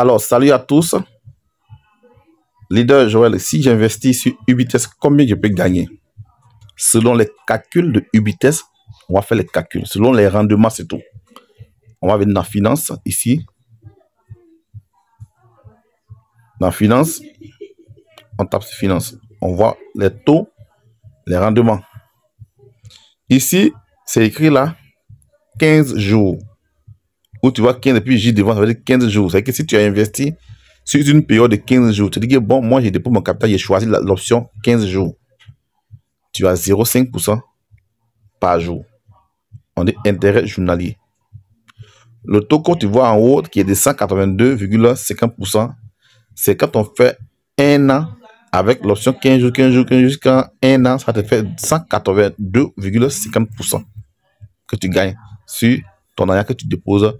Alors, salut à tous. Leader Joël, si j'investis sur Ubitest, combien je peux gagner? Selon les calculs de Ubitest, on va faire les calculs. Selon les rendements, c'est tout. On va venir dans Finance, ici. Dans Finance, on tape sur Finance. On voit les taux, les rendements. Ici, c'est écrit là, 15 jours. Où tu vois 15 et puis J devant, ça veut dire 15 jours. C'est-à-dire que si tu as investi sur une période de 15 jours, tu dis que bon, moi j'ai déposé mon capital, j'ai choisi l'option 15 jours. Tu as 0,5% par jour. On dit intérêt journalier. Le taux que tu vois en haut, qui est de 182,50%, c'est quand on fait un an avec l'option 15 jours, 15 jours, 15 jours, jusqu'à un an, ça te fait 182,50% que tu gagnes sur ton argent que tu déposes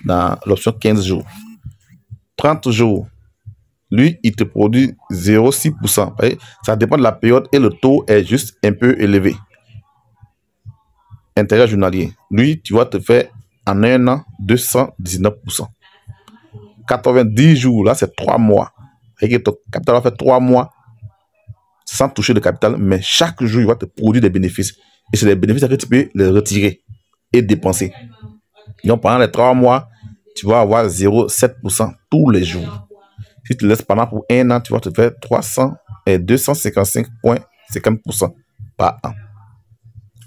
dans l'option 15 jours. 30 jours, lui, il te produit 0,6%. Ça dépend de la période et le taux est juste un peu élevé. Intérêt journalier, lui, tu vas te faire en un an 219%. 90 jours, là, c'est 3 mois. Et que ton capital va faire 3 mois sans toucher de capital, mais chaque jour, il va te produire des bénéfices. Et c'est des bénéfices que tu peux les retirer et dépenser. Donc, pendant les 3 mois, tu vas avoir 0,7% tous les jours. Si tu laisses pendant pour un an, tu vas te faire 255,50% par an.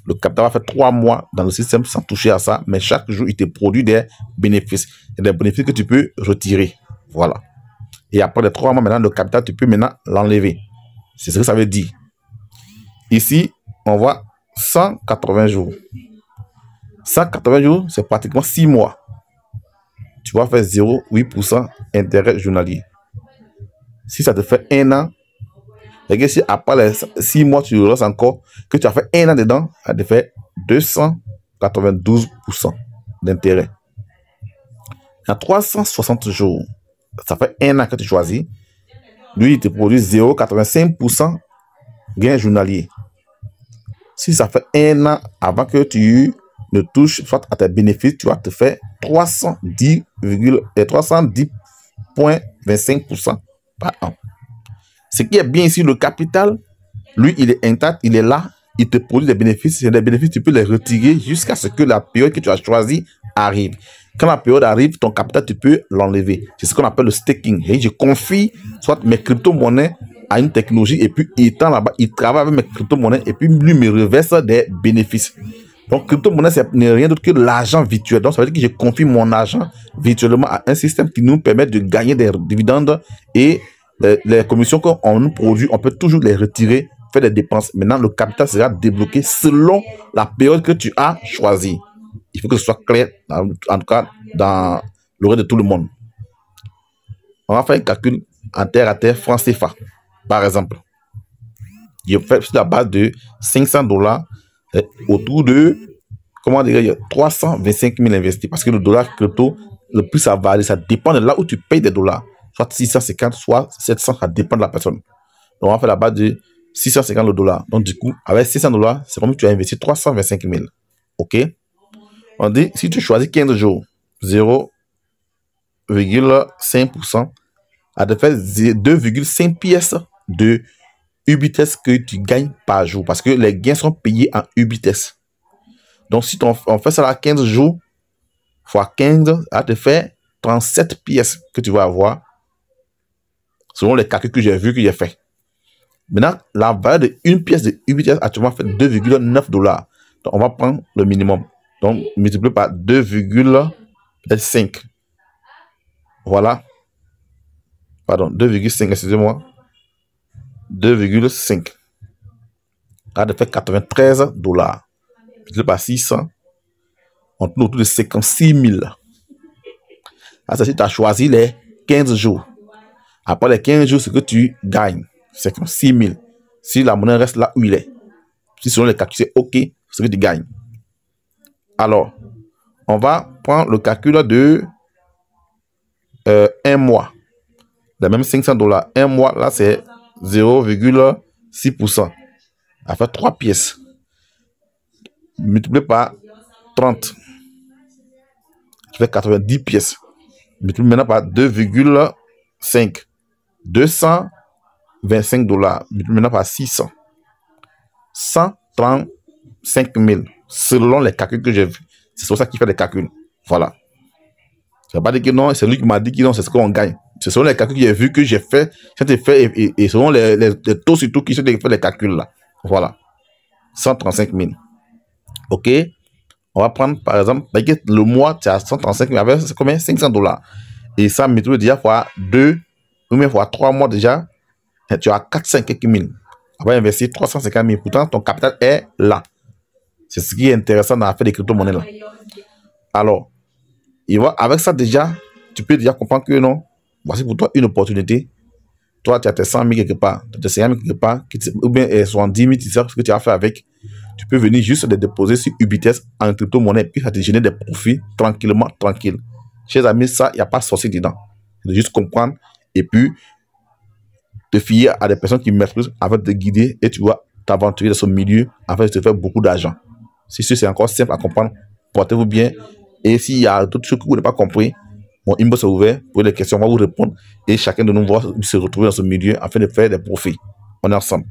Le capital va faire 3 mois dans le système sans toucher à ça, mais chaque jour, il te produit des bénéfices. Et des bénéfices que tu peux retirer. Voilà. Et après les 3 mois, maintenant, le capital, tu peux maintenant l'enlever. C'est ce que ça veut dire. Ici, on voit 180 jours. 180 jours, c'est pratiquement 6 mois. Tu vas faire 0,8% intérêt journalier. Si ça te fait un an, et que si après les 6 mois, tu relances encore, que tu as fait un an dedans, ça te fait 292% d'intérêt. À 360 jours, ça fait un an que tu choisis. Lui, il te produit 0,85% gain journalier. Si ça fait un an avant que tu ne touches soit à tes bénéfices, tu vas te faire 310,25% par an. Ce qui est bien ici, le capital, lui, il est intact, il est là, il te produit des bénéfices. C'est des bénéfices, tu peux les retirer jusqu'à ce que la période que tu as choisie arrive. Quand la période arrive, ton capital, tu peux l'enlever. C'est ce qu'on appelle le staking. Et je confie soit mes crypto-monnaies à une technologie et puis étant là-bas, il travaille avec mes crypto-monnaies et puis lui me reverse des bénéfices. Donc, crypto-monnaie, ce n'est rien d'autre que l'argent virtuel. Donc, ça veut dire que je confie mon argent virtuellement à un système qui nous permet de gagner des dividendes et les commissions qu'on nous produit, on peut toujours les retirer, faire des dépenses. Maintenant, le capital sera débloqué selon la période que tu as choisie. Il faut que ce soit clair, en tout cas, dans l'oreille de tout le monde. On va faire un calcul en terre à terre, franc CFA, par exemple. Je fais sur la base de $500 autour de, comment dire, 325 000 investis. Parce que le dollar crypto, le plus ça varie, ça dépend de là où tu payes des dollars. Soit 650, soit 700, ça dépend de la personne. Donc, on va faire la base de 650 le dollar. Donc, du coup, avec $600, c'est comme si tu as investi 325 000. OK? On dit, si tu choisis 15 jours, 0,5%, ça te fait 2,5 pièces de Ubitest que tu gagnes par jour. Parce que les gains sont payés en Ubitest. Donc, si on fait ça à 15 jours, fois 15, ça te fait 37 pièces que tu vas avoir. Selon les calculs que j'ai vus, que j'ai fait. Maintenant, la valeur d'une pièce de Ubitest actuellement fait $2,9. Donc, on va prendre le minimum. Donc, multiplié par 2,5. Voilà. Pardon, 2,5, excusez-moi. 2,5. Ça te fait $93. Multiplié par 600. On tourne autour de 56 000. Ça, si tu as choisi les 15 jours. Après les 15 jours, ce que tu gagnes, c'est 6 000. Si la monnaie reste là où il est. Si selon les calculs, c'est OK, ce que tu gagnes. Alors, on va prendre le calcul de un mois. Les mêmes $500. Un mois, là, c'est 0,6%. Ça fait 3 pièces. Multiplié par 30. Ça fait 90 pièces. multiplie maintenant par 2,5. 225 $, multiplie maintenant par 600. 135 000, selon les calculs que j'ai vus. C'est sur ça qu'il fait les calculs. Voilà. Ça ne veut pas dire que non, c'est lui qui m'a dit que non, c'est ce qu'on gagne. C'est selon les calculs que j'ai vus, que j'ai fait, et selon les taux surtout qui sont fait les calculs là. Voilà. 135 000. Ok. On va prendre par exemple, le mois, tu as 135 000, avec c'est combien? 500 $. Et ça, multiplié déjà fois 2, ou même fois 3 mois déjà, tu as 405 000. On va investir 350 000. Pourtant, ton capital est là. C'est ce qui est intéressant dans l'affaire des crypto-monnaies là. Alors, avec ça déjà, tu peux déjà comprendre que non, voici pour toi une opportunité. Toi, tu as tes 100 000 quelque part, tu as tes 50 000 quelque part, ou bien 70 000, tu sais ce que tu as fait avec. Tu peux venir juste les déposer sur Ubitex en crypto-monnaie, puis ça te génère des profits tranquillement, tranquille. Chers amis, ça, il n'y a pas de sorcier dedans. C'est de juste comprendre et puis te fier à des personnes qui maîtrisent afin de te guider et tu vas t'aventurer dans ce milieu afin de te faire beaucoup d'argent. Si c'est encore simple à comprendre, portez-vous bien. Et s'il y a d'autres choses que vous n'avez pas compris, mon inbox est ouvert, vous avez des questions, on va vous répondre et chacun de nous va se retrouver dans ce milieu afin de faire des profits. On est ensemble.